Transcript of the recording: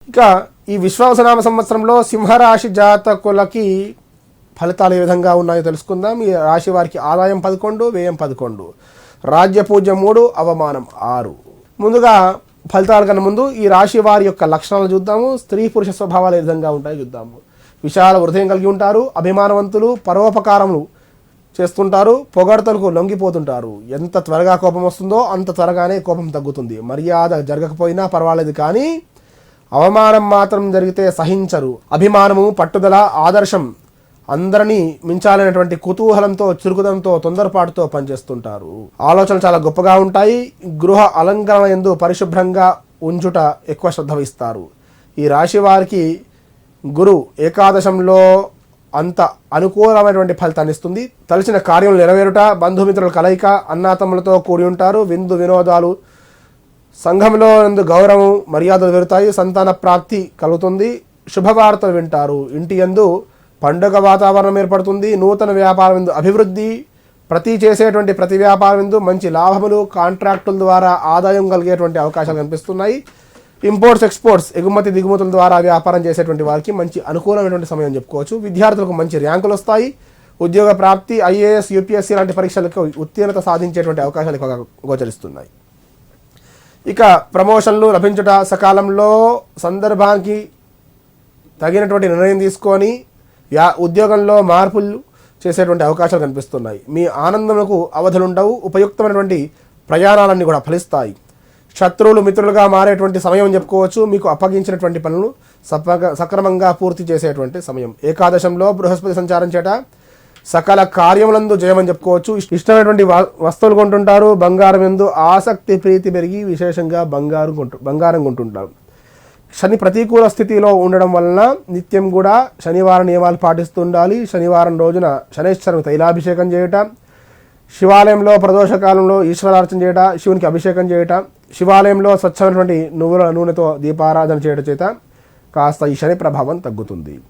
ఇక ఈ విశ్వావసనామ సంవత్సరంలో సింహరాశి జాతకులకి ఫలితాలు ఏ విధంగా ఉన్నాయో తెలుసుకుందాం. ఈ రాశి వారికి ఆదాయం 11, వ్యయం 11, రాజ్యపూజ్యం 3, అవమానం 6. ముందుగా ఫలితాల కన్నా ముందు ఈ రాశి వారి యొక్క లక్షణాలు చూద్దాము. స్త్రీ పురుష స్వభావాలు ఏ విధంగా ఉంటాయో చూద్దాము. విశాల హృదయం కలిగి ఉంటారు, అభిమానవంతులు, పరోపకారములు చేస్తుంటారు, పొగడ్తలకు లొంగిపోతుంటారు. ఎంత త్వరగా కోపం వస్తుందో అంత త్వరగానే కోపం తగ్గుతుంది. మర్యాద జరగకపోయినా పర్వాలేదు, కానీ అవమానం మాత్రం జరిగితే సహించరు. అభిమానము, పట్టుదల, ఆదర్శం, అందరినీ మించాలనేటువంటి కుతూహలంతో, చురుకుదనంతో, తొందరపాటుతో పనిచేస్తుంటారు. ఆలోచనలు చాలా గొప్పగా ఉంటాయి. గృహ అలంకరణ యందు పరిశుభ్రంగా ఉంచుట ఎక్కువ శ్రద్ధ వహిస్తారు. ఈ రాశి వారికి గురు ఏకాదశంలో అంత అనుకూలమైనటువంటి ఫలితాన్ని ఇస్తుంది. తలచిన కార్యం నెరవేరుట, బంధుమిత్రుల కలయిక, అన్నాతమ్ములతో కూడి ఉంటారు. విందు వినోదాలు, సంఘంలో గౌరవం మర్యాదలు పెరుగుతాయి. సంతాన ప్రాప్తి కలుగుతుంది. శుభవార్తలు వింటారు. ఇంటి యందు పండుగ వాతావరణం ఏర్పడుతుంది. నూతన వ్యాపారం అభివృద్ధి, చేసేటువంటి ప్రతి వ్యాపారం మంచి లాభములు, కాంట్రాక్టుల ద్వారా ఆదాయం కలిగేటువంటి అవకాశాలు కనిపిస్తున్నాయి. ఇంపోర్ట్స్ ఎక్స్పోర్ట్స్, ఎగుమతి దిగుమతుల ద్వారా వ్యాపారం చేసేటువంటి వారికి మంచి అనుకూలమైనటువంటి సమయం చెప్పుకోవచ్చు. విద్యార్థులకు మంచి ర్యాంకులు వస్తాయి. ఉద్యోగ ప్రాప్తి, ఐఏఎస్, యూపీఎస్సీ లాంటి పరీక్షలకు ఉత్తీర్ణత సాధించేటువంటి అవకాశాలు ఎక్కువగా గోచరిస్తున్నాయి. ఇక ప్రమోషన్లు లభించుట, సకాలంలో సందర్భానికి తగినటువంటి నిర్ణయం తీసుకొని ఉద్యోగంలో మార్పులు చేసేటువంటి అవకాశాలు కనిపిస్తున్నాయి. మీ ఆనందములకు అవధులుండవు. ఉపయుక్తమైనటువంటి ప్రయాణాలన్నీ కూడా ఫలిస్తాయి. శత్రువులు మిత్రులుగా మారేటువంటి సమయం చెప్పుకోవచ్చు. మీకు అప్పగించినటువంటి పనులు సక్రమంగా పూర్తి చేసేటువంటి సమయం. ఏకాదశంలో బృహస్పతి సంచారం చేట సకల కార్యములందు జయమని చెప్పుకోవచ్చు. ఇష్టమైనటువంటి వస్తువులు కొంటుంటారు. బంగారం యందు ఆసక్తి, ప్రీతి పెరిగి విశేషంగా బంగారం కొంటుంటారు. శని ప్రతికూల స్థితిలో ఉండడం వలన నిత్యం కూడా శనివారం నియమాలు పాటిస్తుండాలి. శనివారం రోజున శనేశ్వరుని తైలాభిషేకం చేయట, శివాలయంలో ప్రదోషకాలంలో ఈశ్వరార్చన చేయట, శివునికి అభిషేకం చేయట, శివాలయంలో స్వచ్ఛమైనటువంటి నువ్వుల నూనెతో దీపారాధన చేయడం చేత కాస్త ఈ శని ప్రభావం తగ్గుతుంది.